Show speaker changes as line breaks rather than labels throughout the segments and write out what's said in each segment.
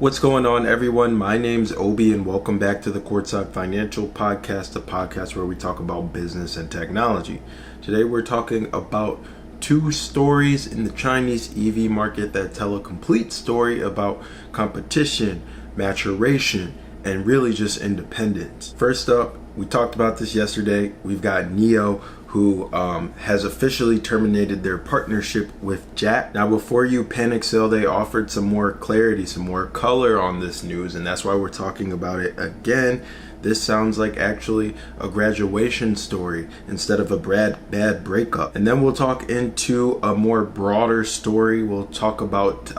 What's going on, everyone? My name's Obi, and welcome back to the Courtside Financial Podcast, a podcast where we talk about business and technology. Today, we're talking about two stories in the Chinese EV market that tell a complete story about competition, maturation, and really just independence. First up, we talked about this yesterday. We've got NIO, who has officially terminated their partnership with JAC. Now, before you panic sell, they offered some more clarity, some more color on this news, and that's why we're talking about it again. This sounds like actually a graduation story instead of a bad breakup. And then we'll talk into a more broader story. We'll talk about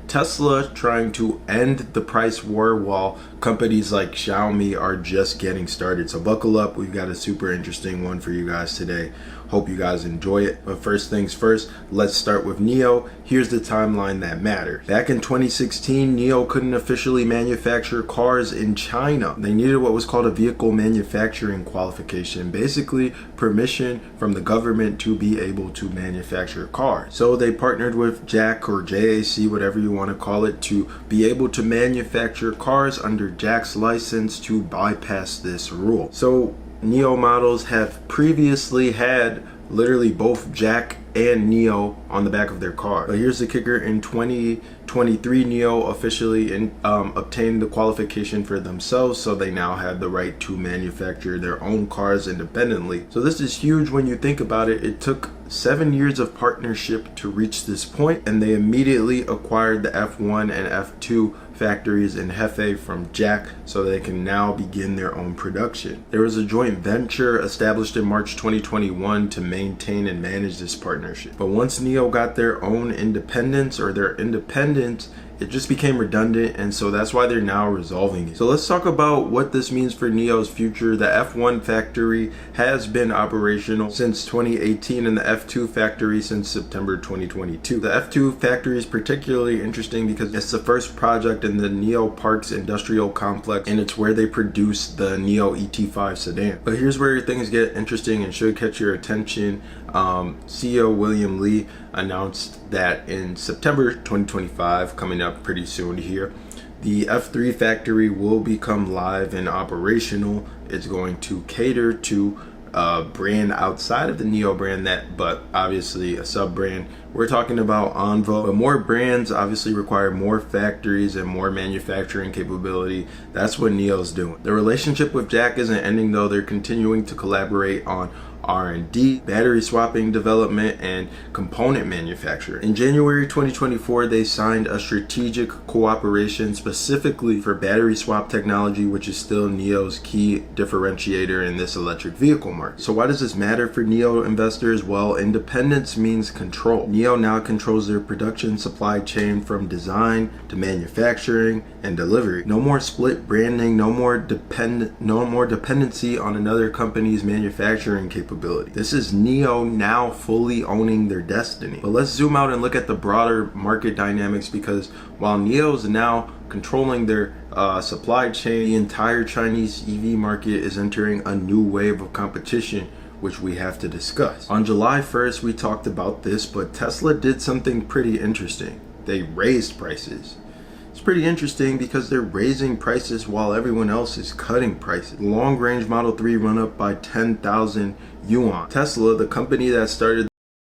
Tesla trying to end the price war while companies like Xiaomi are just getting started. So buckle up. We've got a super interesting one for you guys today. Hope you guys enjoy it. But first things first, let's start with NIO. Here's the timeline that matters. Back in 2016, NIO couldn't officially manufacture cars in China. They needed what was called a vehicle manufacturing qualification, basically permission from the government to be able to manufacture cars. So they partnered with JAC or JAC, whatever you want to call it, to be able to manufacture cars under JAC's license to bypass this rule. So NIO models have previously had literally both JAC and NIO on the back of their car. But here's the kicker: in 2023, NIO officially obtained the qualification for themselves, so they now have the right to manufacture their own cars independently. So this is huge when you think about it. It took 7 years of partnership to reach this point, and they immediately acquired the F1 and F2 factories in Hefei from JAC, so they can now begin their own production. There was a joint venture established in March 2021 to maintain and manage this partnership. But once NIO got their own independence, or their independence, it just became redundant, and so that's why they're now resolving it. So let's talk about what this means for NIO's future. The F1 factory has been operational since 2018 and the F2 factory since September 2022. The F2 factory is particularly interesting because it's the first project in the NIO Parks industrial complex, and it's where they produce the NIO ET5 sedan. But here's where things get interesting and should catch your attention. CEO William Li announced that in September 2025, coming up pretty soon here, the F3 factory will become live and operational. It's going to cater to a brand outside of the NIO brand, but obviously a sub brand. We're talking about Onvo, but more brands obviously require more factories and more manufacturing capability. That's what NIO's doing. The relationship with JAC isn't ending though. They're continuing to collaborate on R&D, battery swapping development, and component manufacturing. In January 2024, they signed a strategic cooperation specifically for battery swap technology, which is still NIO's key differentiator in this electric vehicle market. So why does this matter for NIO investors? Well, independence means control. NIO now controls their production supply chain from design to manufacturing and delivery. No more split branding, no more dependency on another company's manufacturing capability. This is NIO now fully owning their destiny. But let's zoom out and look at the broader market dynamics, because while NIO is now controlling their supply chain, the entire Chinese EV market is entering a new wave of competition, which we have to discuss. On July 1st, we talked about this, but Tesla did something pretty interesting. They raised prices. It's pretty interesting because they're raising prices while everyone else is cutting prices. Long range Model 3 run up by 10,000 yuan. Tesla, the company that started the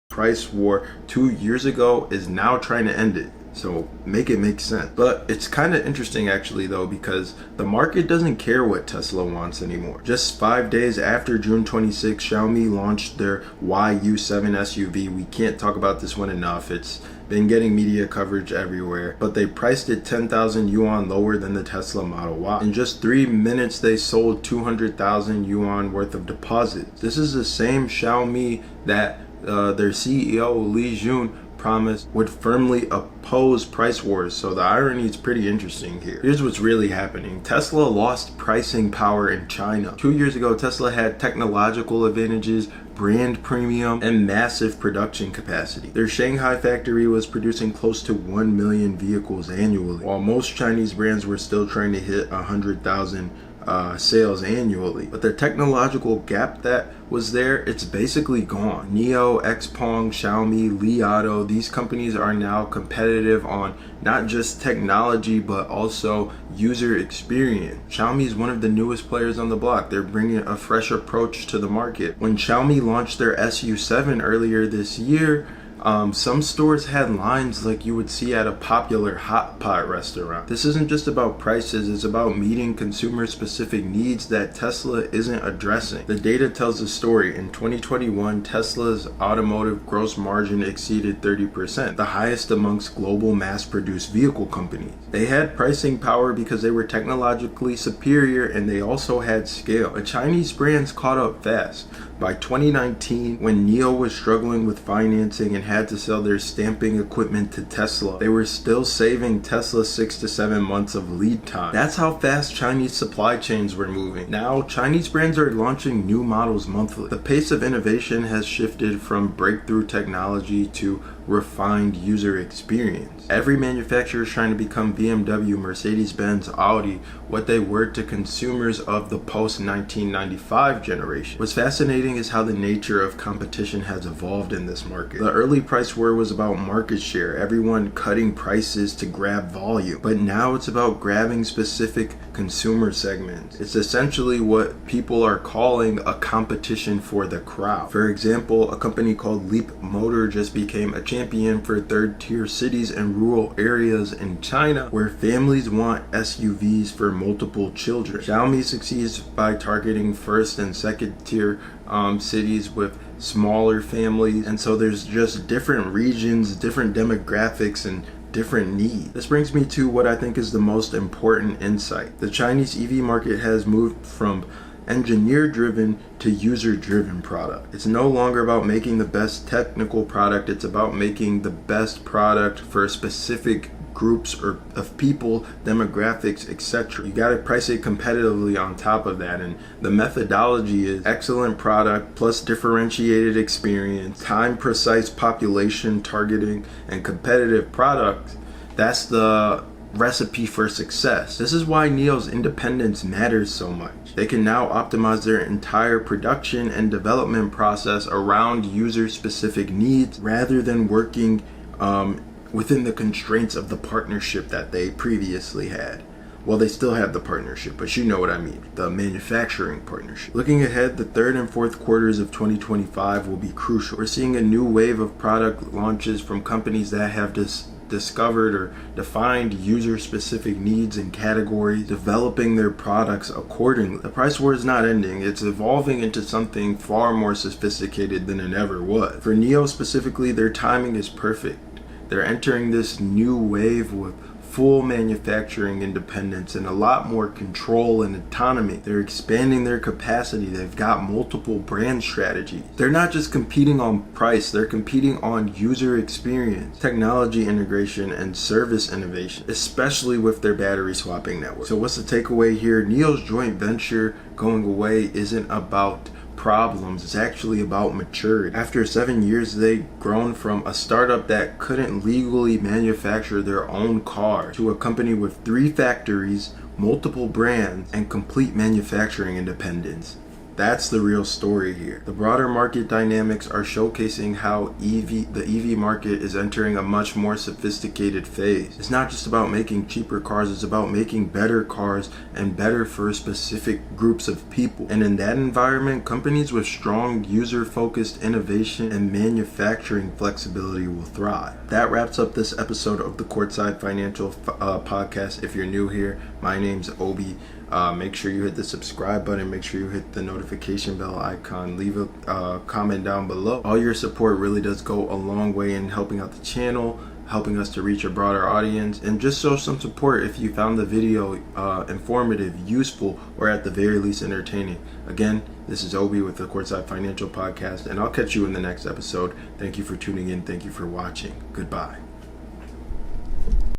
price war 2 years ago, is now trying to end it. So make it make sense. But it's kind of interesting actually though, because the market doesn't care what Tesla wants anymore. Just 5 days after June 26, Xiaomi launched their YU7 SUV. We can't talk about this one enough. It's been getting media coverage everywhere, but they priced it 10,000 yuan lower than the Tesla Model Y. In just 3 minutes, they sold 200,000 yuan worth of deposits. This is the same Xiaomi that their CEO Li Jun promised would firmly oppose price wars. So the irony is pretty interesting here. Here's what's really happening. Tesla lost pricing power in China. 2 years ago, Tesla had technological advantages, brand premium, and massive production capacity. Their Shanghai factory was producing close to 1 million vehicles annually, while most Chinese brands were still trying to hit 100,000 sales annually. But the technological gap that was there, it's basically gone. NIO, Xpeng, Xiaomi, Li Jun, these companies are now competitive on not just technology but also user experience. Xiaomi is one of the newest players on the block. They're bringing a fresh approach to the market. When Xiaomi launched their YU7 earlier this year, some stores had lines like you would see at a popular hot pot restaurant. This isn't just about prices, it's about meeting consumer specific needs that Tesla isn't addressing. The data tells the story. In 2021, Tesla's automotive gross margin exceeded 30%, the highest amongst global mass-produced vehicle companies. They had pricing power because they were technologically superior and they also had scale. But Chinese brands caught up fast. By 2019, when NIO was struggling with financing and had to sell their stamping equipment to Tesla, they were still saving Tesla 6 to 7 months of lead time. That's how fast Chinese supply chains were moving. Now, Chinese brands are launching new models monthly. The pace of innovation has shifted from breakthrough technology to refined user experience. Every manufacturer is trying to become BMW, Mercedes-Benz, Audi, what they were to consumers of the post-1995 generation. What's fascinating is how the nature of competition has evolved in this market. The early price war was about market share, everyone cutting prices to grab volume, but now it's about grabbing specific consumer segments. It's essentially what people are calling a competition for the crowd. For example, a company called Leap Motor just became a champion for third-tier cities and rural areas in China where families want SUVs for multiple children. Xiaomi succeeds by targeting first and second-tier cities with smaller families, and so there's just different regions, different demographics, and different needs. This brings me to what I think is the most important insight. The Chinese EV market has moved from engineer-driven to user-driven product. It's no longer about making the best technical product, it's about making the best product for specific groups or of people, demographics, etc. You got to price it competitively on top of that, and the methodology is excellent product plus differentiated experience, time precise population targeting, and competitive product. That's the recipe for success. This is why NIO's independence matters so much. They can now optimize their entire production and development process around user specific needs rather than working within the constraints of the partnership that they previously had. Well, they still have the partnership, but you know what I mean, the manufacturing partnership. Looking ahead, the third and fourth quarters of 2025 will be crucial. We're seeing a new wave of product launches from companies that have discovered or defined user-specific needs and categories, developing their products accordingly. The price war is not ending. It's evolving into something far more sophisticated than it ever was. For NIO specifically, their timing is perfect. They're entering this new wave with full manufacturing independence and a lot more control and autonomy. They're expanding their capacity. They've got multiple brand strategies. They're not just competing on price, they're competing on user experience, technology integration, and service innovation, especially with their battery swapping network. So what's the takeaway here? NIO's joint venture going away isn't about problems, it's actually about maturity. After 7 years, they've grown from a startup that couldn't legally manufacture their own car to a company with 3 factories, multiple brands, and complete manufacturing independence. That's the real story here. The broader market dynamics are showcasing how the EV market is entering a much more sophisticated phase. It's not just about making cheaper cars, it's about making better cars and better for specific groups of people. And in that environment, companies with strong user-focused innovation and manufacturing flexibility will thrive. That wraps up this episode of the Courtside Financial Podcast. If you're new here, my name's Obi. Make sure you hit the subscribe button, make sure you hit the notification bell icon, leave a comment down below. All your support really does go a long way in helping out the channel, helping us to reach a broader audience, and just show some support if you found the video informative, useful, or at the very least entertaining. Again, this is Obi with the Courtside Financial Podcast, and I'll catch you in the next episode. Thank you for tuning in. Thank you for watching. Goodbye.